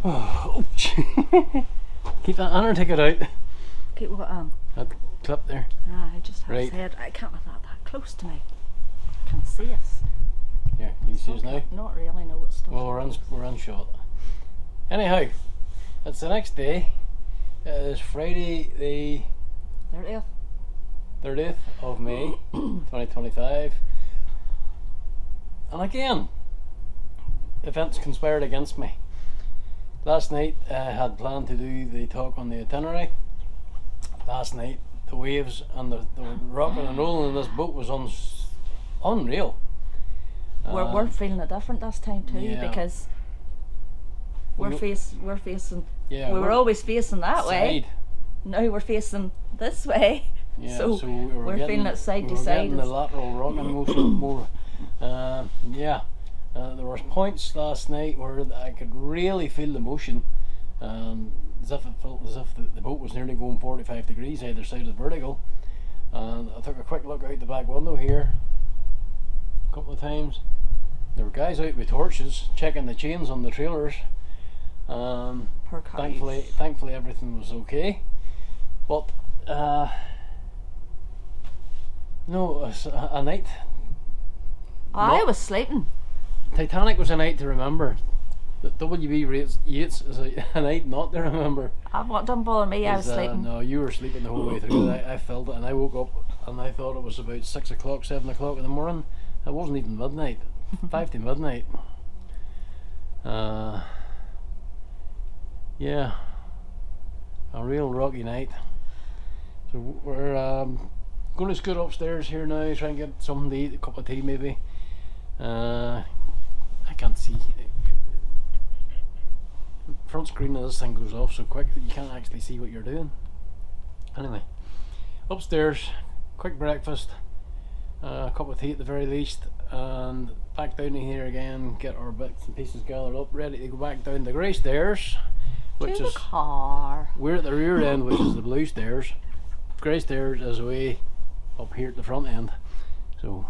Oh, keep that on or take it out. Keep what on? That clip there. Ah, I just have said I can't have that close to me. I can't see us. Yeah, can you see us now? Not really, no, it's still. Well, we're on shot. Anyhow, it's the next day. It is Friday the 30th of May 2025. And again, events conspired against me. Last night I had planned to do the talk on the itinerary. Last night the waves and the rocking and rolling in this boat was unreal. We're feeling it different this time too, because we're facing. Yeah, we were always facing that way. Now we're facing this way. Yeah, so we're feeling it side to side. Getting the lateral rocking motion more. There were points last night where I could really feel the motion, as if it felt as if the boat was nearly going 45 degrees either side of the vertical. And I took a quick look out the back window here a couple of times. There were guys out with torches checking the chains on the trailers. Thankfully everything was okay. But no, it was a night. I was sleeping. Titanic was a night to remember. W.B. Yeats is a night not to remember. What didn't bother me, I was sleeping. No, you were sleeping the whole way through. I felt it, and I woke up and I thought it was about 6 o'clock, 7 o'clock in the morning. It wasn't even midnight. 5 to midnight. Yeah, a real rocky night. So we're going to scoot upstairs here now, try and get something to eat, a cup of tea maybe. I can't see. Front screen of this thing goes off so quick that you can't actually see what you're doing. Anyway, upstairs, quick breakfast, a cup of tea at the very least, and back down here again, get our bits and pieces gathered up, ready to go back down the grey stairs, which is car. We're at the rear end, which is the blue stairs. Grey stairs is way up here at the front end, so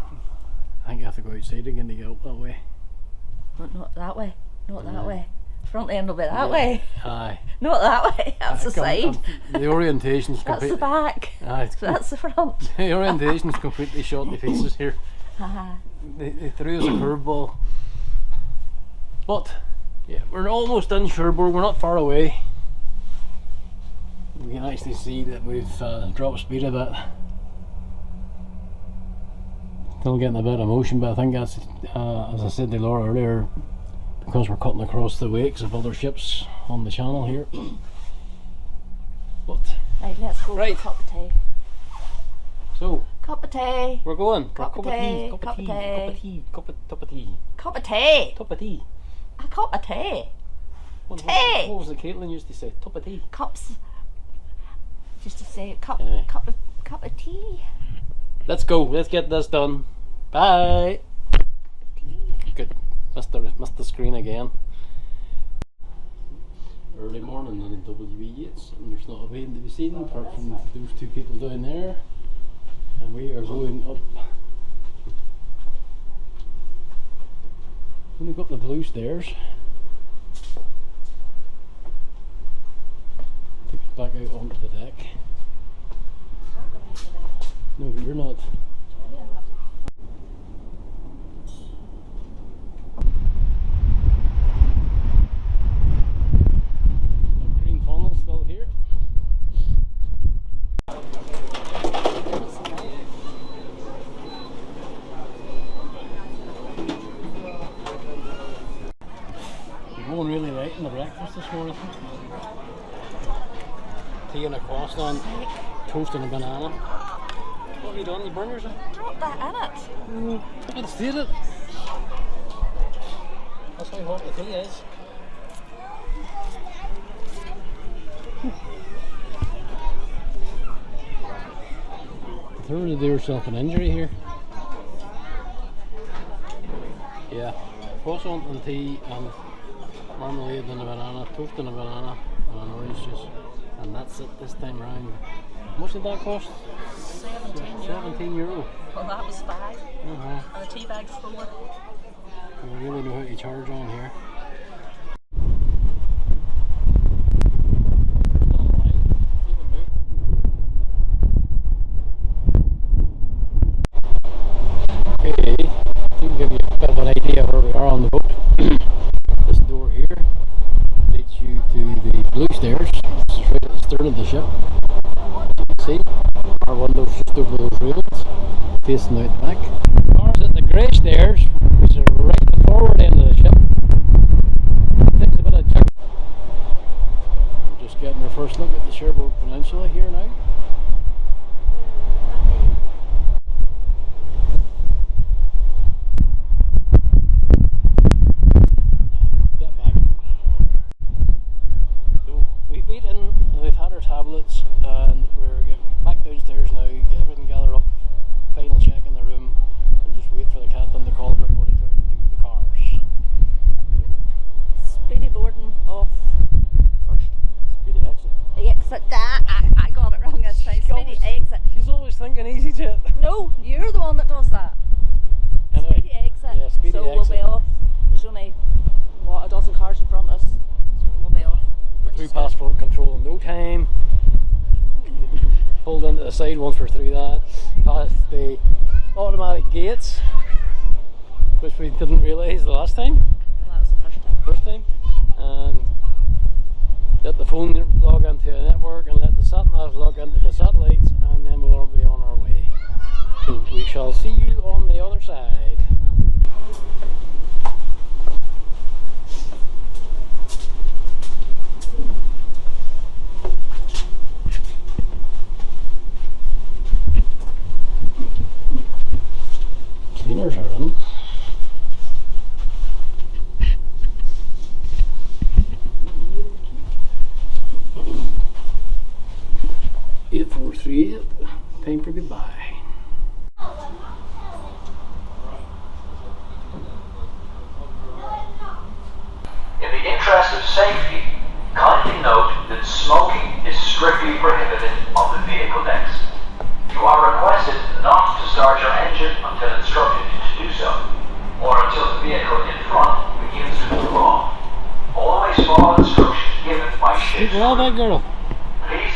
I think you have to go outside again to get up that way. Not that way. Not that way. Front end will be that way. Aye. Not that way. That's the side. The orientation's That's the back. Aye. So that's the front. The orientation's completely shot to pieces here. They threw us a curveball. But yeah, we're almost in Cherbourg. We're not far away. We can actually see that we've dropped speed a bit. Still getting a bit of motion, but I think that's, as I said to Laura earlier, because we're cutting across the wakes of other ships on the channel here. But right, let's go for a cup of tea. So cup of tea. We're going. Cup of tea. Cup of tea. Cup of tea. Cup of tea. Cup of tea. A cup of tea. What was it Caitlin used to say? Cup of tea. Cups. Just to say cup of tea. Let's go. Let's get this done. Bye. Good. Missed the screen again. Early morning in W.B. Yeats, and there's not a vein to be seen apart from those two people down there. And we are going up. Going to go up the blue stairs. Take us back out onto the deck. No, you're not. Green funnel still here. We're going really late in the breakfast this morning. Tea and a croissant, toast and a banana. What have you done? You burn yourself? Drop that in it. Let's do it. That's how hot the tea is. Throw to do yourself an injury here. Yeah. Croissant and tea and marmalade and a banana, toast and a banana and an orange juice. And that's it this time round. How much did that cost? €17. Well, that was 5. And the tea bag's 4. We really know how to charge on here. where we are on the boat. This door here leads you to the blue stairs. This is right at the stern of the ship. As you can see, our window's just over those railings, facing out the back. Ours at the grey stairs, which are right at the forward end of the ship. Takes a bit of check. We're just getting our first look at the Cherbourg Peninsula here now. We've had our tablets and we're getting back downstairs now, get everything gathered up, final check in the room, and just wait for the captain to call everybody down to the cars. Speedy boarding off first. Speedy exit. Exit. I got it wrong this time. Speedy exit. She's always thinking easy jet. No, you're the one that does that. Anyway, speedy exit. Yeah, speedy so exit. We'll be off. There's only, a dozen cars in front of us. We'll be off. Through passport control in no time. Pulled into the side once we're through that. Past the automatic gates, which we didn't realise the last time. Well, that was the first time. First time. And let the phone log into a network and let the sat nav log into the satellites, and then we'll be on our way. So we shall see you on the other side. Cleaners are in. Eight 438. Time for goodbye. In the interest of safety, kindly note that smoking is strictly prohibited on the vehicle decks. You are requested not to start your engine until instructed to do so, or until the vehicle in front begins to move off. Always follow instructions given by ship's Well, that girl. Please.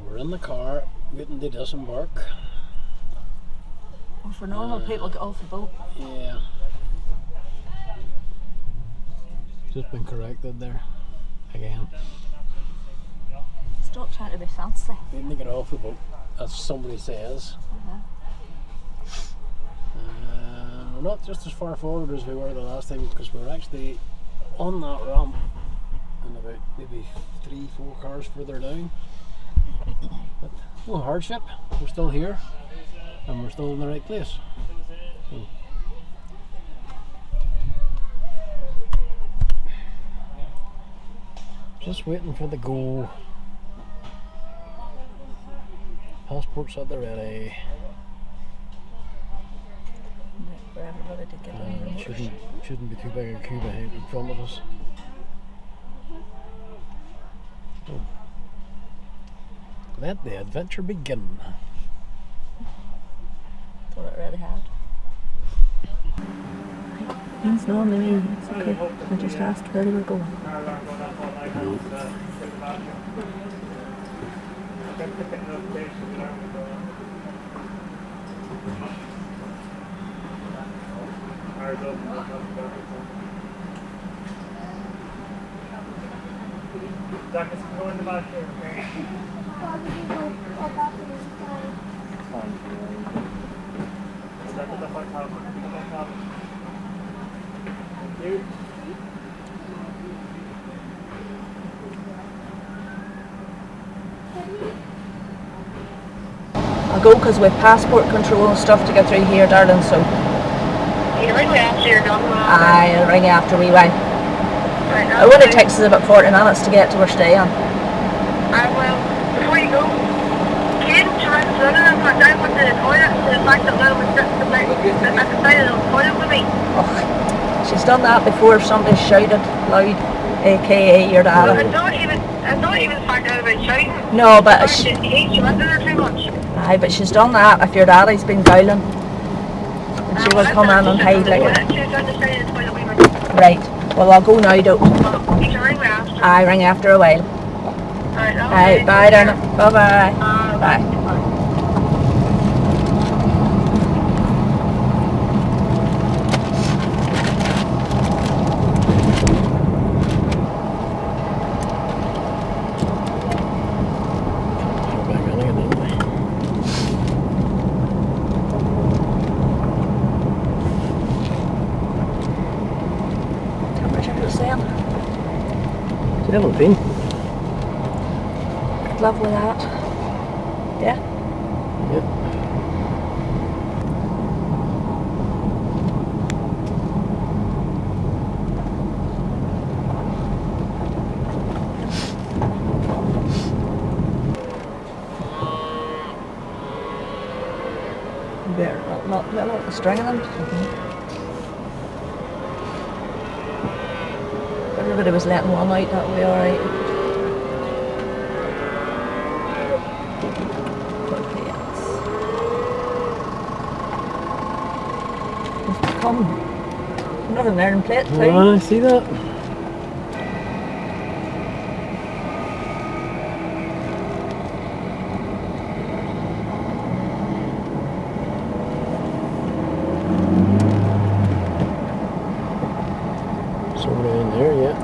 We're in the car, waiting to disembark. Or for normal people get off the boat. Yeah. Just been corrected there. Again. Stop trying to be fancy. Waiting to get off the boat, as somebody says. We're not just as far forward as we were the last time, because we're actually on that ramp and about maybe 3-4 cars further down. But no hardship, we're still here and we're still in the right place. So. Just waiting for the go. Passports at the ready. For everybody to get on. Shouldn't be too big a queue behind in front of us. Oh. Let the adventure begin. Thought it already had. Means no, maybe it's okay. I just asked where they were going. Jack, is go in the back here, okay? Jack, at the front top. Thank you. I'll go because we have passport control and stuff to get through here, darling, so. You ring me after you're done. I'll ring you after we went. Right, It only takes us about 40 minutes to get to where staying. I will. Before you go, Kate, she went running and went down with the toilet to the fact that Lil was sitting at the side of the toilet with me. Oh, she's done that before if somebody shouted loud, aka your dad. I don't even find out about shouting. No, but She went in there too much. aye, but she's done that if your daddy's been growling. she will come in and hide like it. She's on the side of the toilet we were. Right. Well, I'll go now, though. You can ring me after. I ring after a while. Alright, Alright, bye, darling. Bye-bye. Bye. Go back on again, don't we? Temperature is saying. 17. Love with that. Yeah. Yep. Better not let the string in them. If everybody was letting one out, that would be alright. It's come. Another Northern plate too. Oh, I see that. Somebody in there, yeah.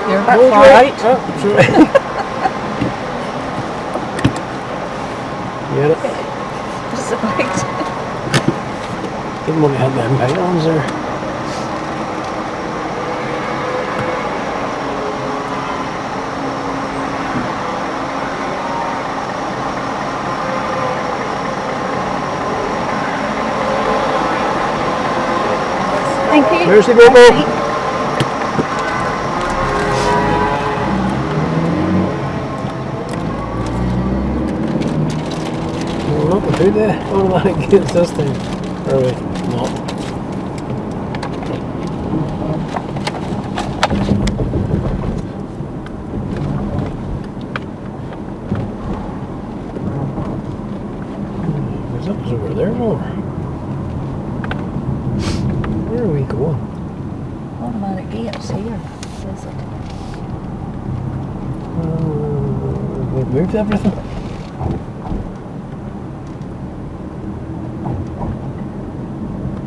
You're a bit far out. Oh, sorry. Get it? Just about. Didn't want to have them pythons there. Thank you. There's the Bobo. Not to do the automatic gates this time. Are we? Not. There's up over there more. Where are we going? Automatic gates here. Is it? We've moved everything.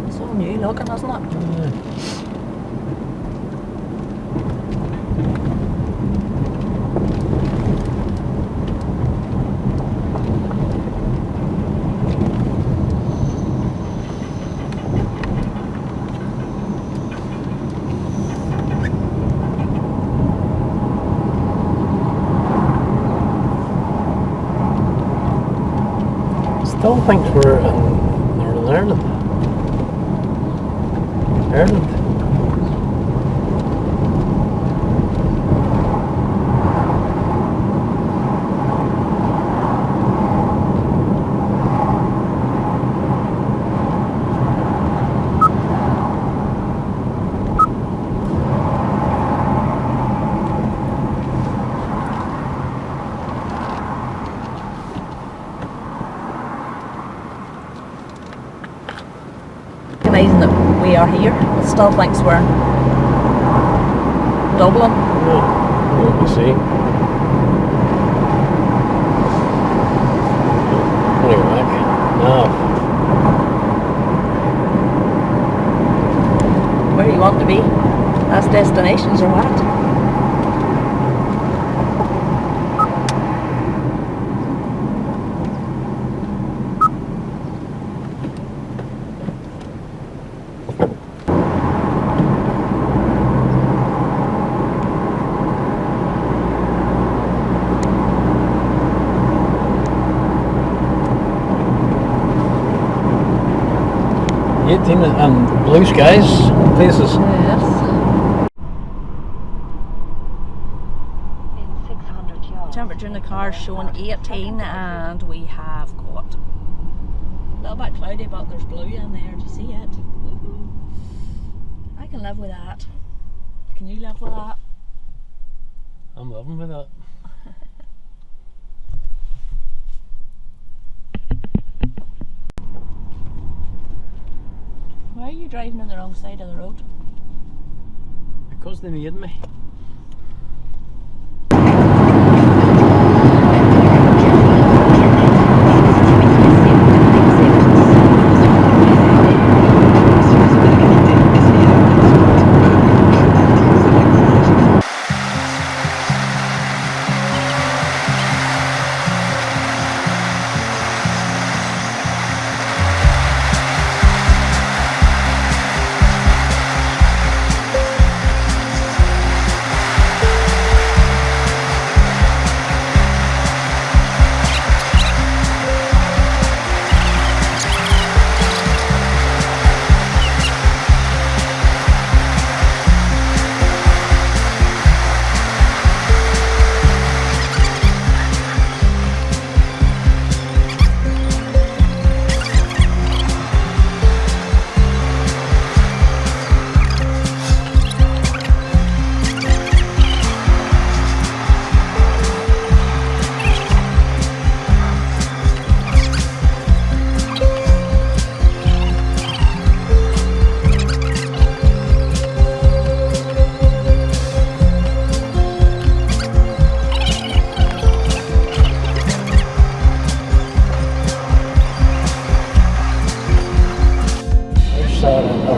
It's all new looking, isn't it? Still think we're in Northern Ireland. Ireland. Recognising that we are here, it still thinks we're in Dublin. Well, you see. Anyway, back. Now. Where do you want to be? As destinations or what? And blue skies places. Yes. In 600 yards. Temperature in the car is showing 18 and we have got a little bit cloudy, but there's blue in there. Do you see it? Woohoo. I can live with that. Can you live with that? I'm loving with that. Why are you driving on the wrong side of the road? Because they made me.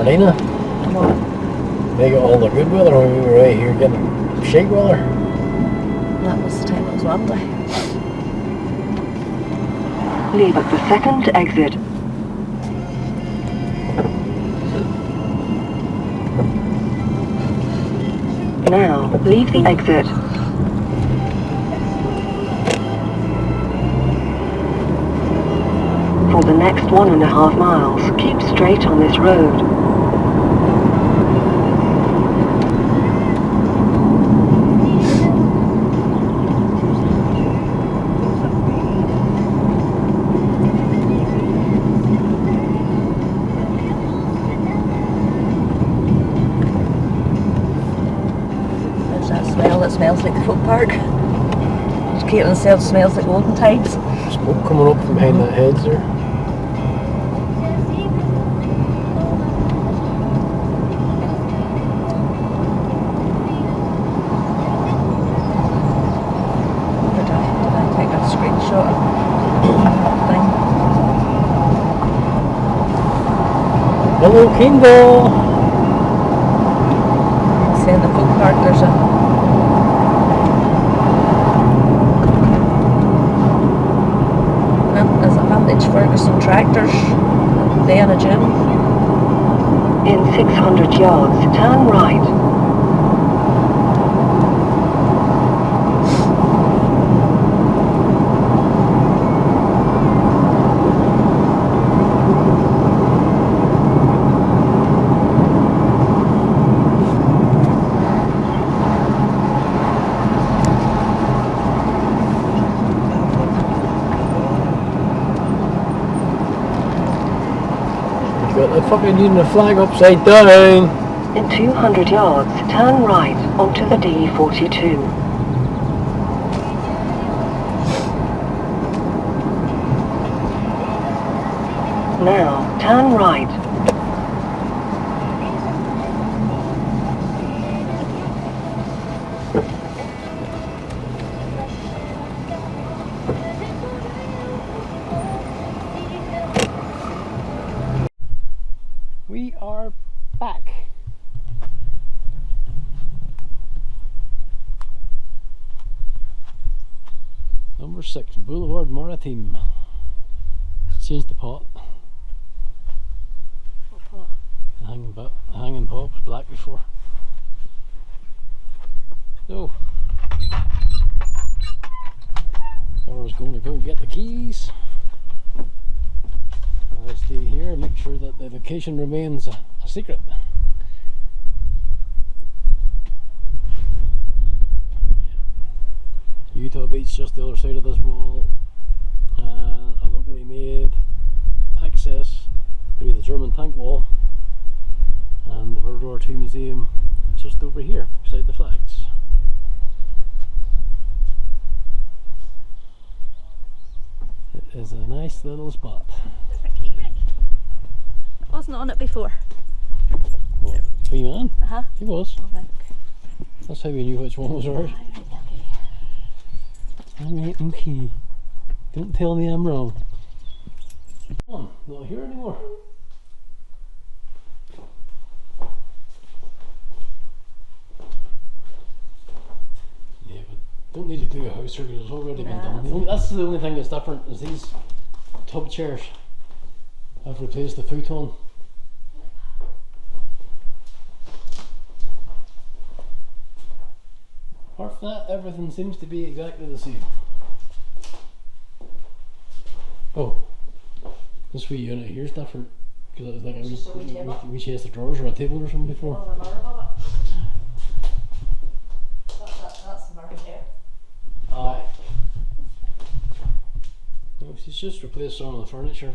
Arena. They got all the good weather when we were right here getting shake weather. That was the time it was windy. Leave at the second exit. Now, leave the exit. For the next 1.5 miles, keep straight on this road. There's that smell that smells like the folk park. Caitlin said it smells like olden times. Smoke coming up from behind that hedge there. Hello, Quineville! See in the folk park there's a vintage Ferguson tractors, they in a gym. In 600 yards, turn right. Got the fucking using the flag upside down. In 200 yards, turn right onto the D42. Now, turn right. We are back. Number 6, Boulevard Maritime. Change the pot. What pot? The hanging pot was black before. So, I was going to go get the keys. I stay here, make sure that the location remains a secret. Utah Beach just the other side of this wall. A locally made access through the German tank wall, and the World War II Museum just over here beside the flags. is a nice little spot. It's a key rig. I wasn't on it before. What? Wee man? Uh-huh. He was. Alright, okay. That's how we knew which one was ours. Okay. Alright, okay. Don't tell me I'm wrong. Come on, not here anymore. Yeah, but don't need to do a house tour because it's already been done. That's the only thing that's different is these tub chairs. I've replaced the futon. Apart from that, everything seems to be exactly the same. Oh, this wee unit here is different because it was like It's just a wee table. we chased the drawers or a table or something before. Oh, the mirror above it. That's the mirror there. Aye. No, she's just replaced some of the furniture,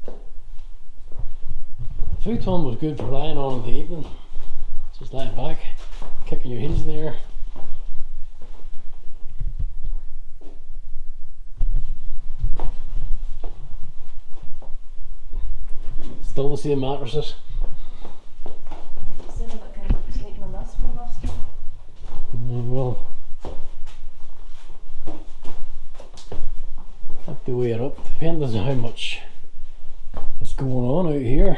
but the futon was good for lying on in the evening. Just lying back, kicking your heels in the air. Still the same mattresses. Instead of it kind of sleeping on this one last time. Well, have to weigh it up, depends on how much is going on out here.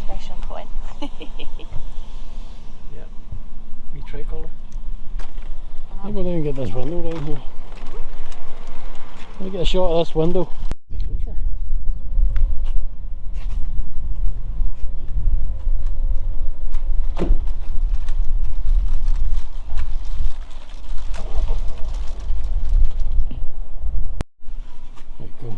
Special coin. Yeah, wee tricolour. Maybe we'll even get this window down here. Let me get a shot of this window. Closer. There you go.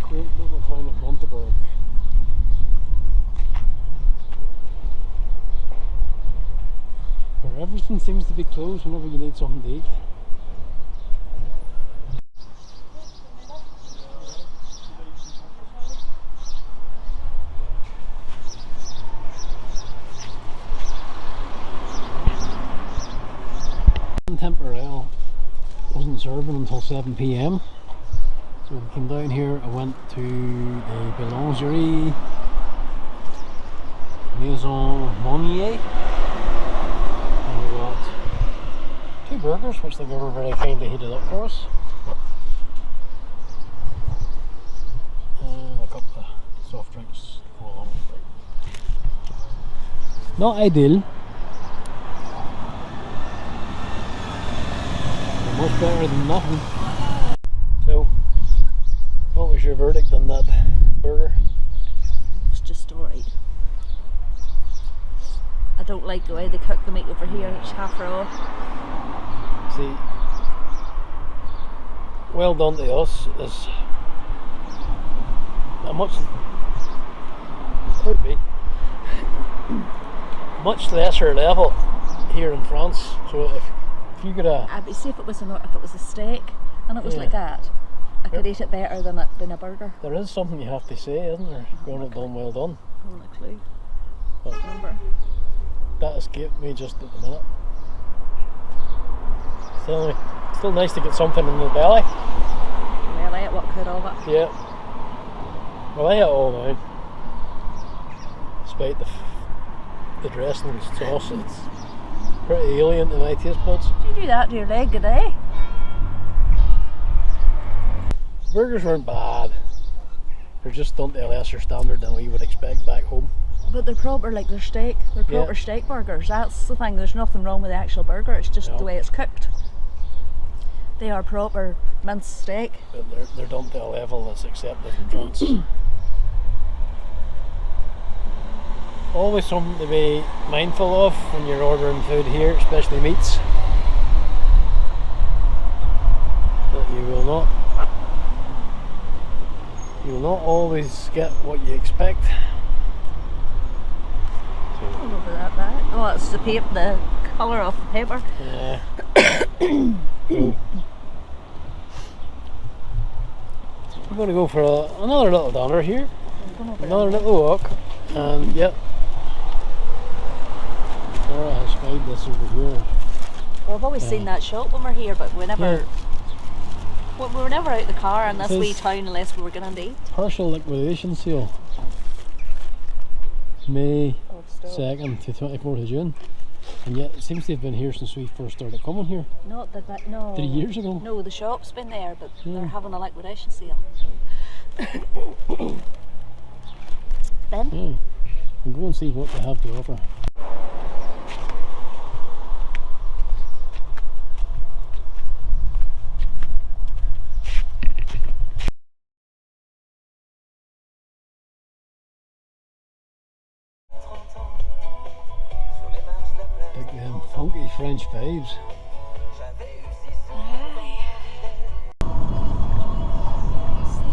Quaint little town of Mont, where everything seems to be closed whenever you need something to eat. Temporel wasn't serving until 7 PM. So we came down here, I went to the Boulangerie Maison Monnier and we got 2 burgers which they were very kindly heated up for us and a couple of soft drinks to go along with it. Not ideal, but much better than nothing. So what was your verdict on that burger? It's just alright. I don't like the way they cook the meat over here, it's half raw. See, well done to us as a much could be much lesser level here in France. So if you could I'd see if it was a steak and it was like that, I could eat it better than it being a burger. there is something you have to say, isn't there? Going it done, well done. I haven't a clue. But Remember? that escaped me just at the minute. Still nice to get something in the belly. Well, I ate what could of it. Yeah. Well, I ate it all now. Despite the dressing and sauce, it's pretty alien to my taste buds. Did you do that to your leg today? Burgers weren't bad. They're just done to a lesser standard than we would expect back home. But they're proper, like they're steak. They're proper steak burgers. That's the thing. There's nothing wrong with the actual burger. It's just the way it's cooked. They are proper minced steak. But they're done to a level that's accepted in France. Always something to be mindful of when you're ordering food here, especially meats. That you will not always get what you expect. I don't know about that bag. Oh, it's the colour of the paper. Yeah. We're going to go for another little downer here. Another little walk. And yep. Laura has spied this over here. Well, I've always seen that shop when we're here, but we never out the car in this wee town unless we were going to eat. Partial liquidation sale. May 2nd to 24th of June. And yet it seems to have been here since we first started coming here. Not that, no. 3 years ago. No, the shop's been there, but they're having a liquidation sale. Ben? Yeah. We'll go and see what they have to offer. Like them funky French vibes.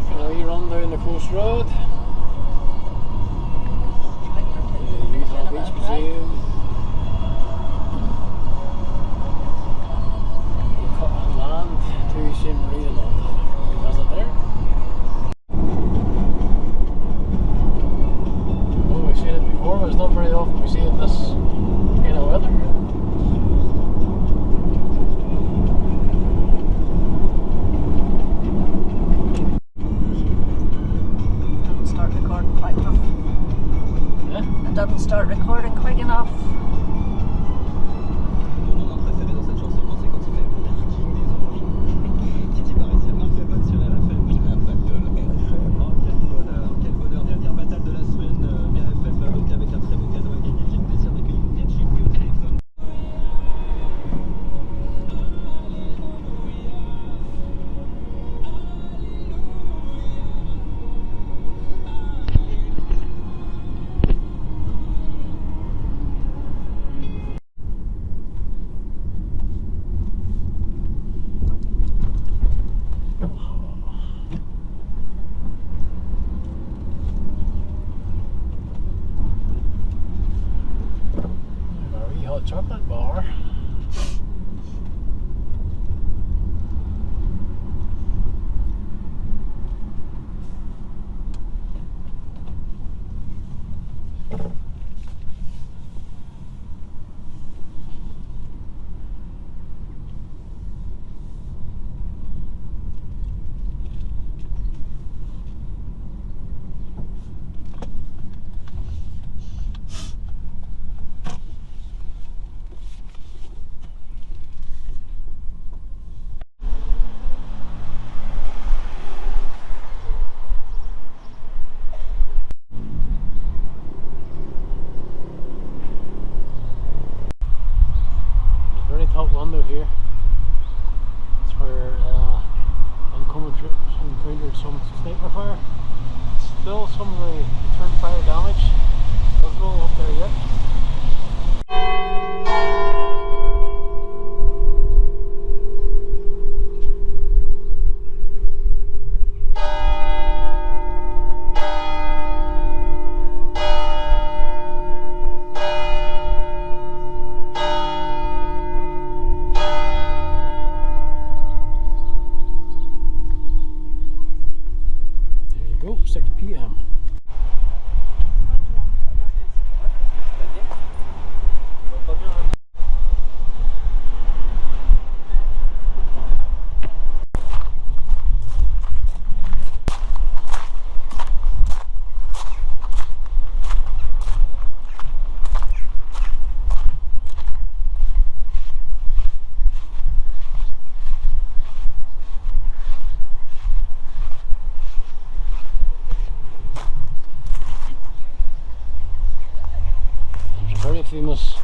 Now you run down the coast road. The Youth Beach Museum. You cut on land to Saint Marie de Land. You visit there. Oh, we've seen it before, but it's not very often we see it this kind of weather. Doesn't start recording quick enough. Yeah? It doesn't start recording quick enough. Mon moment préféré dans cette chanson, c'est quand il fait Titi paraissait marqué bonne sur RFM. Un battle RFM. Oh, quel bonheur. Dernière battle de la semaine. RFM, donc avec un très beau cadeau à gagner. J'ai le plaisir d'accueillir Kenji au téléphone. Our wee hot chocolate bar. Top window here. It's where encountered some sniper fire. Still some of the return fire damage. Doesn't all up there yet. famous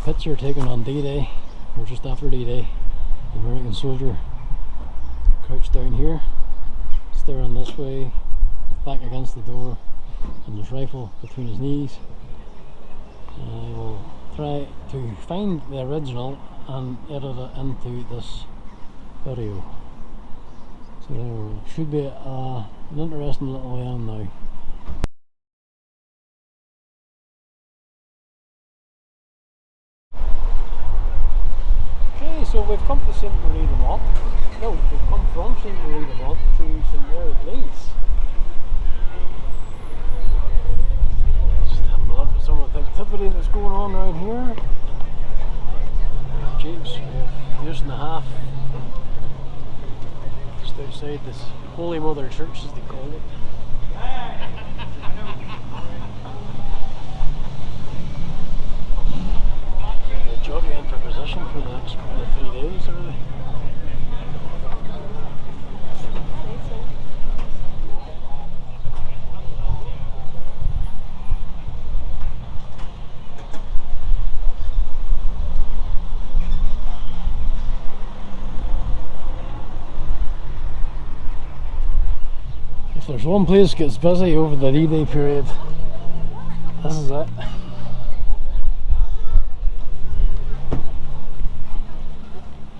picture taken on D-Day, or just after D-Day. The American soldier crouched down here, staring this way, back against the door, and his rifle between his knees. I will try to find the original and edit it into this video. So there should be an interesting little way on now. Okay, so we've come to St. Marie de Mont. No, we've come from St. Marie de Mont to St. Mary's Eglise. Just having a look at some of the activity that's going on around here. Jeeps, years and a half. Just outside this Holy Mother Church, as they call it. They're jockeying for position for the next couple of 3 days, are they? If there's one place that gets busy over the D-Day period, this is it.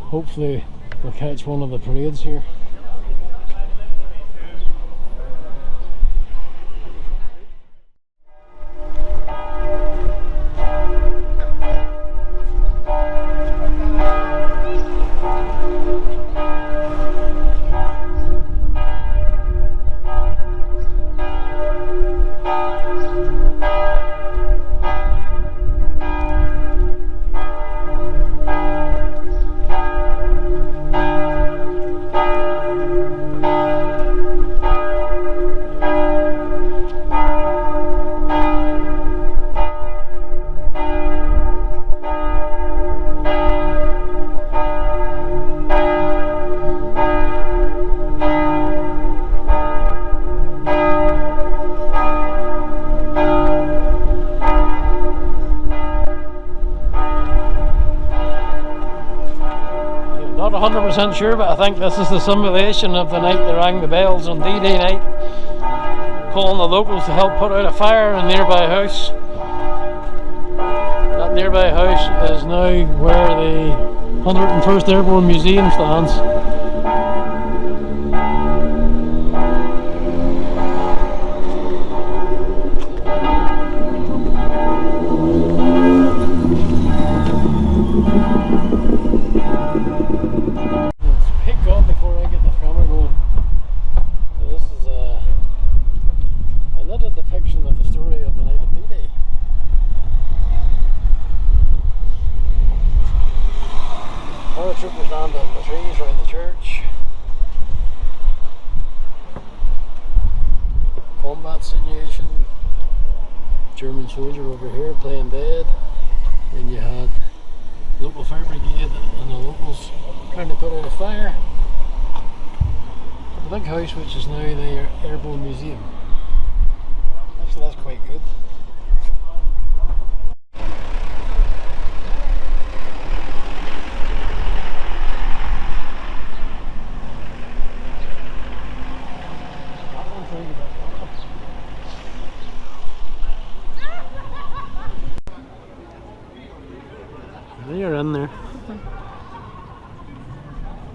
Hopefully we'll catch one of the parades here. Not 100% sure, but I think this is the simulation of the night they rang the bells on D-Day night, calling the locals to help put out a fire in a nearby house. That nearby house is now where the 101st Airborne Museum stands. Troopers land on the trees around the church. Combat situation. German soldier over here playing dead. Then you had local fire brigade and the locals trying to put out a fire. The big house, which is now the Airborne Museum. Actually, that's quite good. You're in there.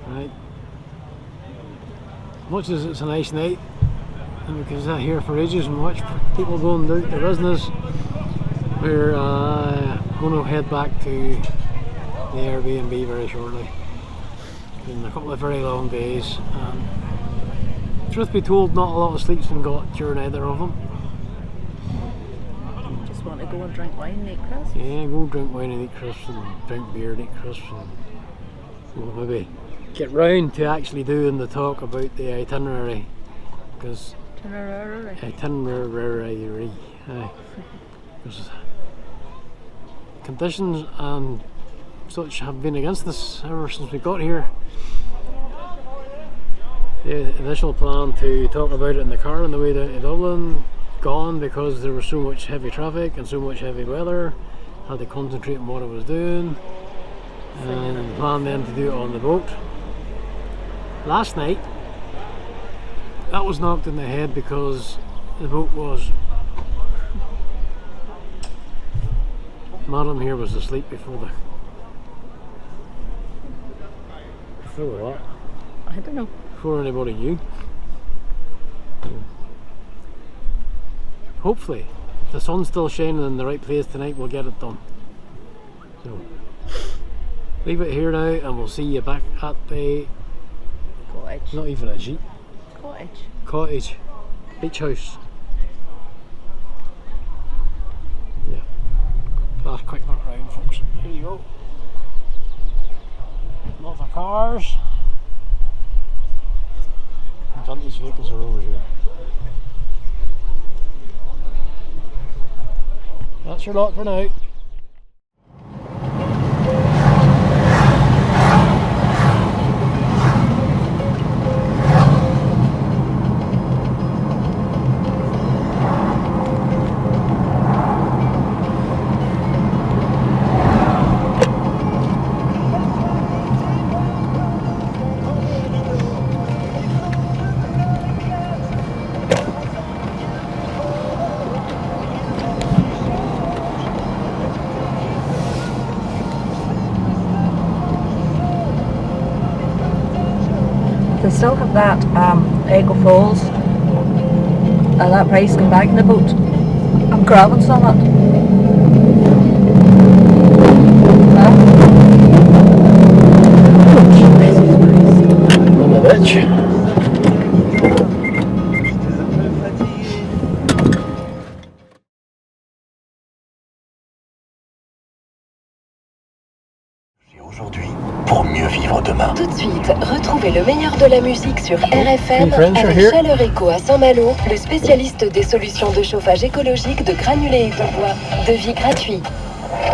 Right. Much as it's a nice night, and because I'm here for ages and watch people going down to business, we're going to head back to the Airbnb very shortly. It's been a couple of very long days, and truth be told, not a lot of sleep's been got during either of them. Want to go and drink wine and eat crisps? Yeah, go drink wine and eat crisps and drink beer and eat crisps, and we'll maybe get round to actually doing the talk about the itinerary, because itinerary, because conditions and such have been against us ever since we got here. The initial plan to talk about it in the car on the way down to Dublin gone because there was so much heavy traffic and so much heavy weather, had to concentrate on what I was doing, and plan then to do it on the boat. Last night, that was knocked in the head because the boat was... Madam here was asleep before the... Before what? I don't know. Before anybody knew. Hopefully, if the sun's still shining in the right place tonight, we'll get it done. So, leave it here now, and we'll see you back at the... Cottage. Not even a jeep. Cottage. Cottage. Beach house. Yeah. Last quick look round, folks. Here you go. Lots of cars. Vantage vehicles are over here. That's your lot for now. They still have that Echo Falls and that price come back in the boat. I'm grabbing some of it. On the ditch. Aujourd'hui, pour mieux vivre demain. Tout de suite, retrouvez le meilleur de la musique sur RFM friends are avec here. Chaleur Éco à Saint-Malo, le spécialiste des solutions de chauffage écologique de granulés et de bois, devis gratuit.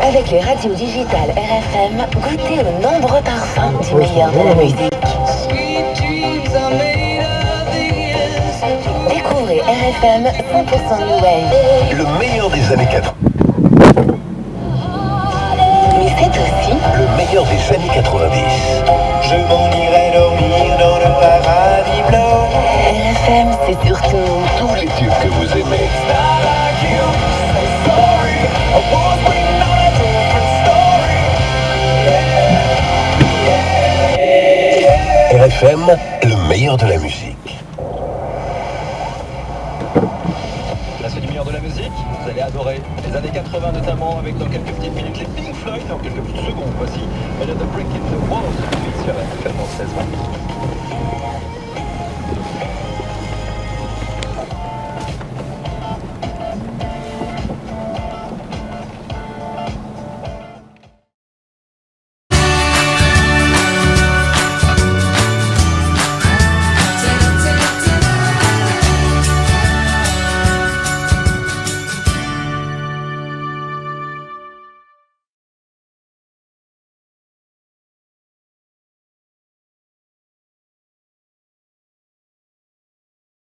Avec les radios digitales RFM, goûtez aux nombreux parfums du meilleur de la musique. Découvrez RFM 100% New Wave. Le meilleur des années 80. Mais c'est aussi Le meilleur des années 90. Je m'en irai dormir dans le paradis blanc. RFM, c'est surtout Tous les tubes que vous aimez. RFM, le meilleur de la musique. Là, c'est du meilleur de la musique, vous allez adorer. Les années 80 notamment, avec dans quelques petites minutes les Pink Floyd, dans quelques petites secondes, voici The Brick in the Wall, sur RFM 16 20.